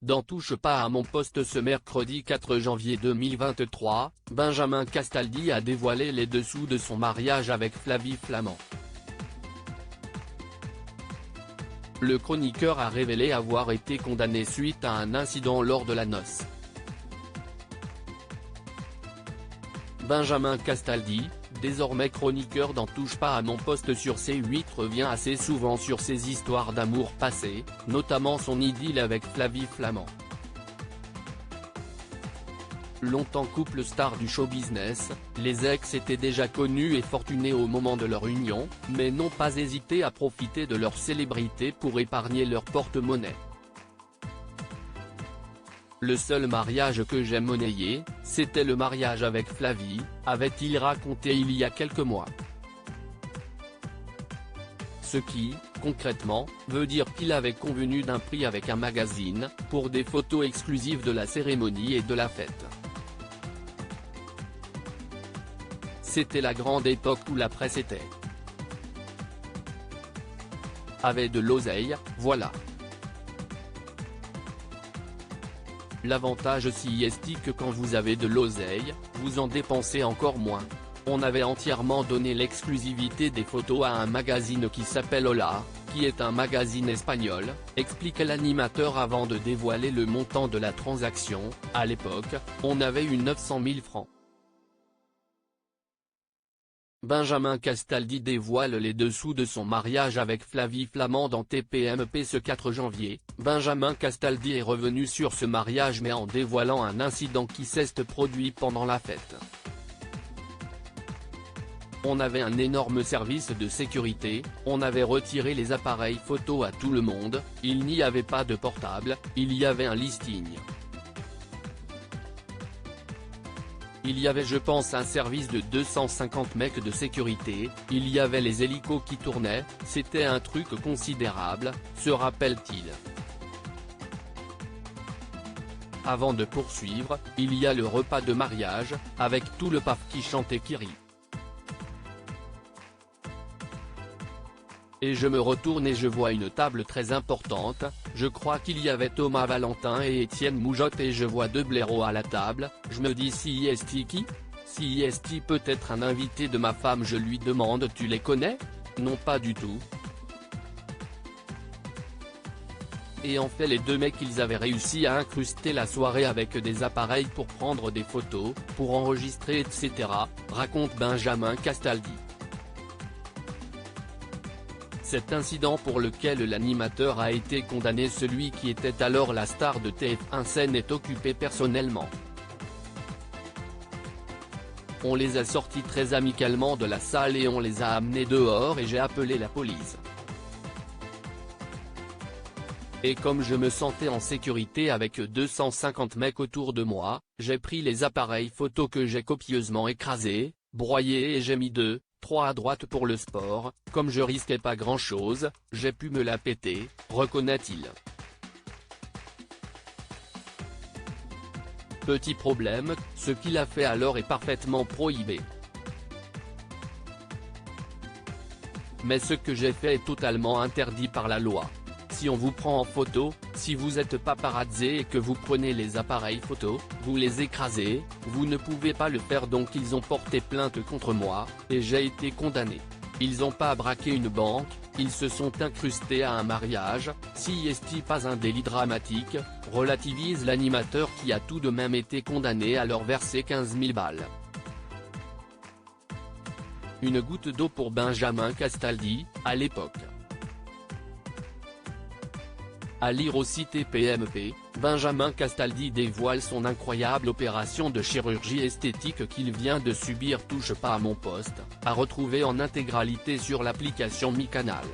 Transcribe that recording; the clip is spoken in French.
Dans Touche pas à mon poste ce mercredi 4 janvier 2023, Benjamin Castaldi a dévoilé les dessous de son mariage avec Flavie Flament. Le chroniqueur a révélé avoir été condamné suite à un incident lors de la noce. Benjamin Castaldi, désormais chroniqueur dans Touche pas à mon poste sur C8, revient assez souvent sur ses histoires d'amour passées, notamment son idylle avec Flavie Flament. Longtemps couple star du show business, les ex étaient déjà connus et fortunés au moment de leur union, mais n'ont pas hésité à profiter de leur célébrité pour épargner leur porte-monnaie. Le seul mariage que j'ai monnayé, c'était le mariage avec Flavie, avait-il raconté il y a quelques mois. Ce qui, concrètement, veut dire qu'il avait convenu d'un prix avec un magazine, pour des photos exclusives de la cérémonie et de la fête. C'était la grande époque où la presse avait de l'oseille, voilà. L'avantage ci est que quand vous avez de l'oseille, vous en dépensez encore moins. On avait entièrement donné l'exclusivité des photos à un magazine qui s'appelle Hola, qui est un magazine espagnol, explique l'animateur avant de dévoiler le montant de la transaction. À l'époque, on avait eu 900 000 francs. Benjamin Castaldi dévoile les dessous de son mariage avec Flavie Flament dans TPMP ce 4 janvier. Benjamin Castaldi est revenu sur ce mariage mais en dévoilant un incident qui s'est produit pendant la fête. On avait un énorme service de sécurité, on avait retiré les appareils photo à tout le monde, il n'y avait pas de portable, il y avait un listing. Il y avait je pense un service de 250 mecs de sécurité, il y avait les hélicos qui tournaient, c'était un truc considérable, se rappelle-t-il. Avant de poursuivre, il y a le repas de mariage, avec tout le paf qui chante et qui rit. Et je me retourne et je vois une table très importante, je crois qu'il y avait Thomas Valentin et Étienne Moujotte et je vois deux blaireaux à la table, je me dis si est qui? Si est peut-être un invité de ma femme, je lui demande tu les connais? Non pas du tout. Et en fait les deux mecs ils avaient réussi à incruster la soirée avec des appareils pour prendre des photos, pour enregistrer etc., raconte Benjamin Castaldi. Cet incident pour lequel l'animateur a été condamné, celui qui était alors la star de TF1 s'en est occupé personnellement. On les a sortis très amicalement de la salle et on les a amenés dehors et j'ai appelé la police. Et comme je me sentais en sécurité avec 250 mecs autour de moi, j'ai pris les appareils photo que j'ai copieusement écrasés, broyés et j'ai mis 3 à droite pour le sport, comme je risquais pas grand chose, j'ai pu me la péter, reconnaît-il. Petit problème, ce qu'il a fait alors est parfaitement prohibé. Mais ce que j'ai fait est totalement interdit par la loi. Si on vous prend en photo, si vous êtes paparazzi et que vous prenez les appareils photo, vous les écrasez, vous ne pouvez pas le faire donc ils ont porté plainte contre moi, et j'ai été condamné. Ils n'ont pas braqué une banque, ils se sont incrustés à un mariage, si est pas un délit dramatique, relativise l'animateur qui a tout de même été condamné à leur verser 15 000 balles. Une goutte d'eau pour Benjamin Castaldi, à l'époque. À lire aussi TPMP, Benjamin Castaldi dévoile son incroyable opération de chirurgie esthétique qu'il vient de subir. Touche pas à mon poste, à retrouver en intégralité sur l'application Mi Canal.